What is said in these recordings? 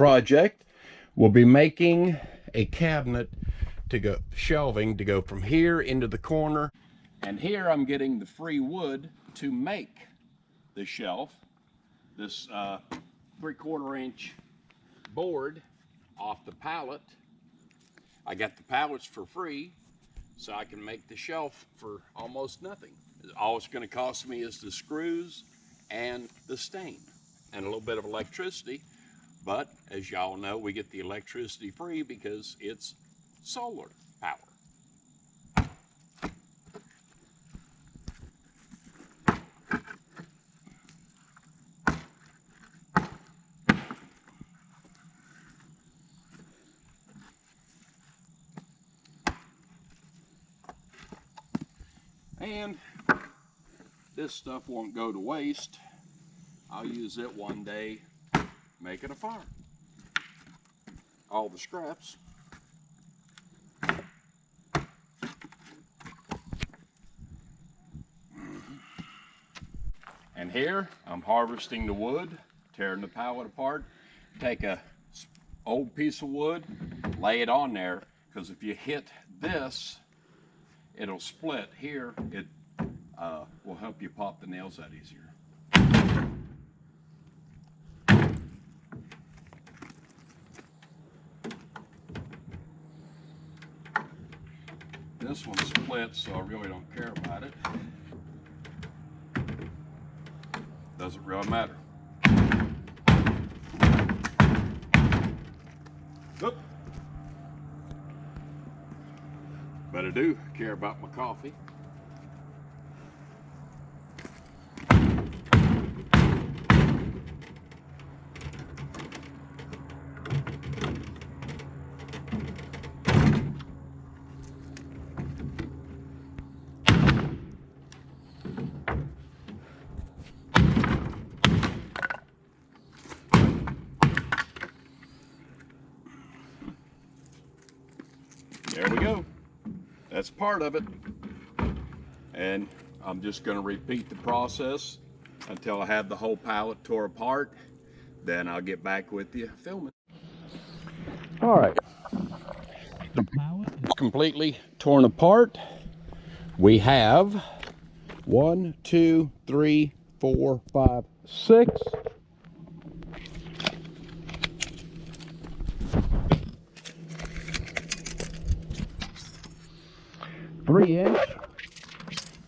project, we'll be making a cabinet to go, shelving to go from here into the corner. And here I'm getting the free wood to make the shelf. This 3/4 inch board off the pallet. I got the pallets for free, so I can make the shelf for almost nothing. All it's going to cost me is the screws and the stain and a little bit of electricity. But as y'all know, we get the electricity free because it's solar power. And this stuff won't go to waste. I'll use it one day making a fire. All the scraps. And here I'm harvesting the wood, tearing the pallet apart. Take a old piece of wood, lay it on there, because if you hit this, it'll split. Here, it will help you pop the nails out easier. This one's split, so I really don't care about it. Doesn't really matter. Oop. But I do care about my coffee. There we go. That's part of it. And I'm just going to repeat the process until I have the whole pallet tore apart. Then I'll get back with you filming. All right. The pallet is completely torn apart. We have 1, 2, 3, 4, 5, 6. 3"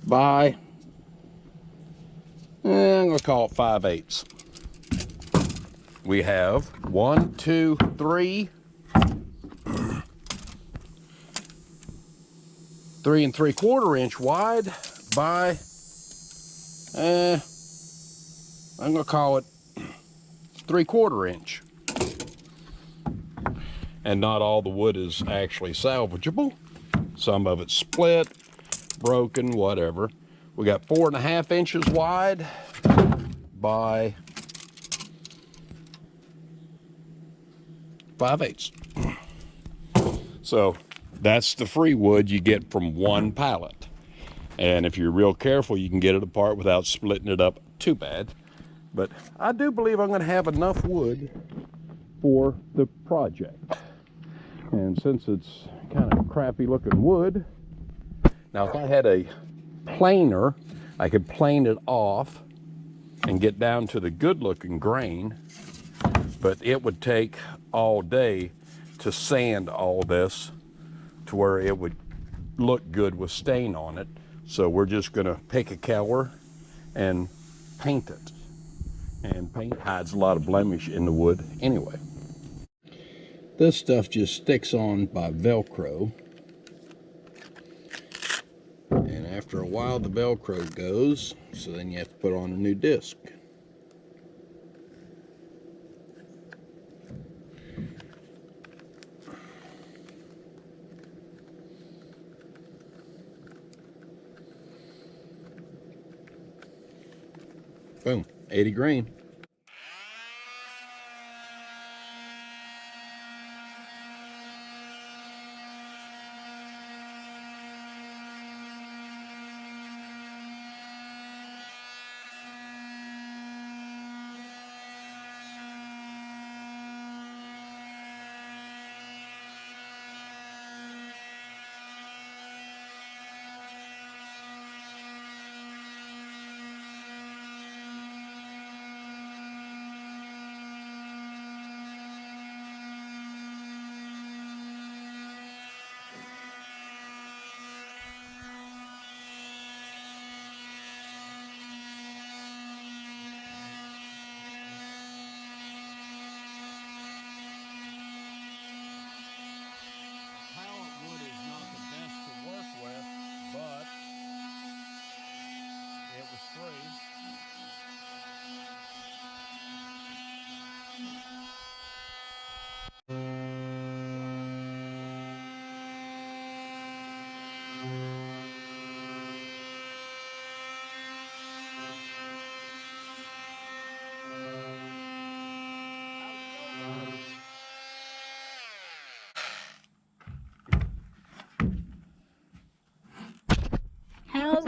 by, I'm gonna call it 5/8. We have 1, 2, 3, 3 3/4 inch wide by, I'm gonna call it 3/4 inch. And not all the wood is actually salvageable. Some of it's split, broken, whatever. We got 4.5 inches wide by 5/8. So that's the free wood you get from one pallet. And if you're real careful, you can get it apart without splitting it up too bad. But I do believe I'm gonna have enough wood for the project. And since it's kind of crappy looking wood, now if I had a planer, I could plane it off and get down to the good looking grain, but it would take all day to sand all this to where it would look good with stain on it. So we're just gonna pick a color and paint it. And paint hides a lot of blemish in the wood anyway. This stuff just sticks on by Velcro. And after a while the Velcro goes, so then you have to put on a new disc. Boom, 80 grain.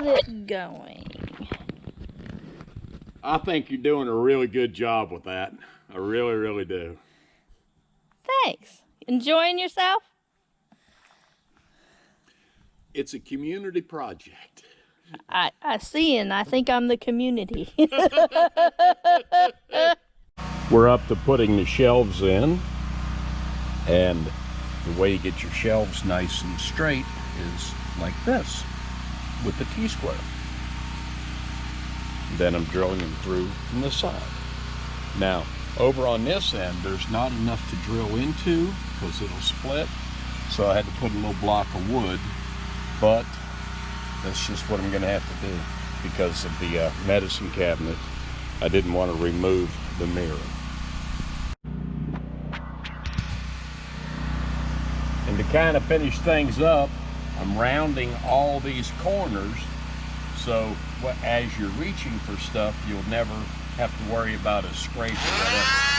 it going? I think you're doing a really good job with that. I really, really do. Thanks. Enjoying yourself? It's a community project. I see, and I think I'm the community. We're up to putting the shelves in, and the way you get your shelves nice and straight is like this, with the T-square. Then I'm drilling them through from the side. Now, over on this end, there's not enough to drill into because it'll split, so I had to put a little block of wood, but that's just what I'm going to have to do because of the medicine cabinet. I didn't want to remove the mirror. And to kind of finish things up, I'm rounding all these corners, so as you're reaching for stuff, you'll never have to worry about a scrape or whatever.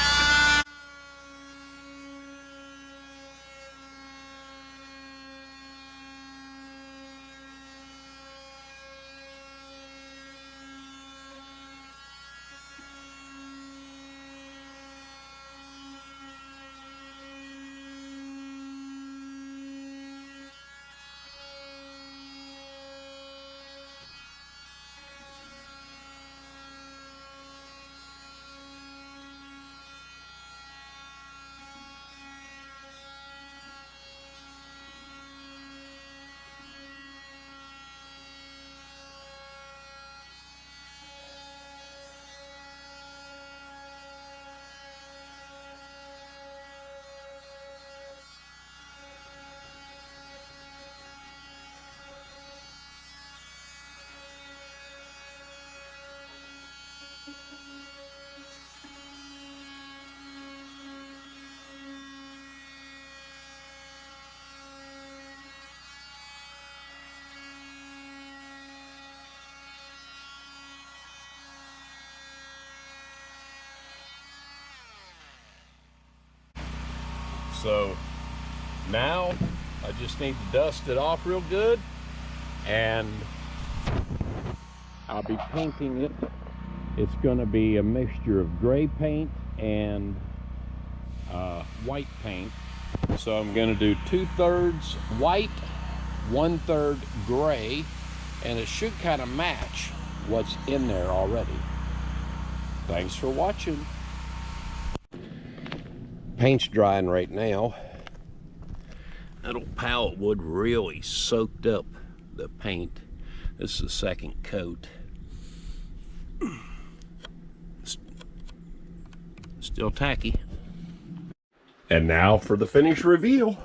So now I just need to dust it off real good, and I'll be painting it. It's going to be a mixture of gray paint and white paint. So I'm going to do 2/3 white, 1/3 gray, and it should kind of match what's in there already. Thanks for watching. Paint's drying right now. That old pallet wood really soaked up the paint. This is the second coat. Still tacky. And now for the finished reveal.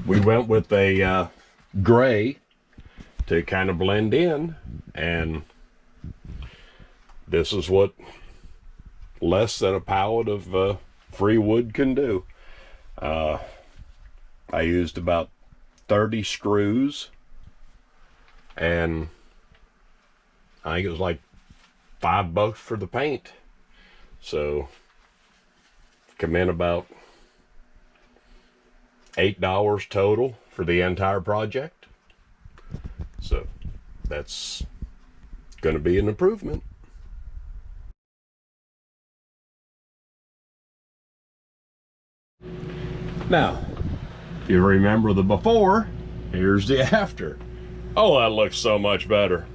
We went with a gray to kind of blend in, and this is what less than a pallet of free wood can do. I used about 30 screws, and I think it was like $5 for the paint. So come in about $8 total for the entire project. So that's going to be an improvement. Now, if you remember the before, here's the after. Oh, that looks so much better.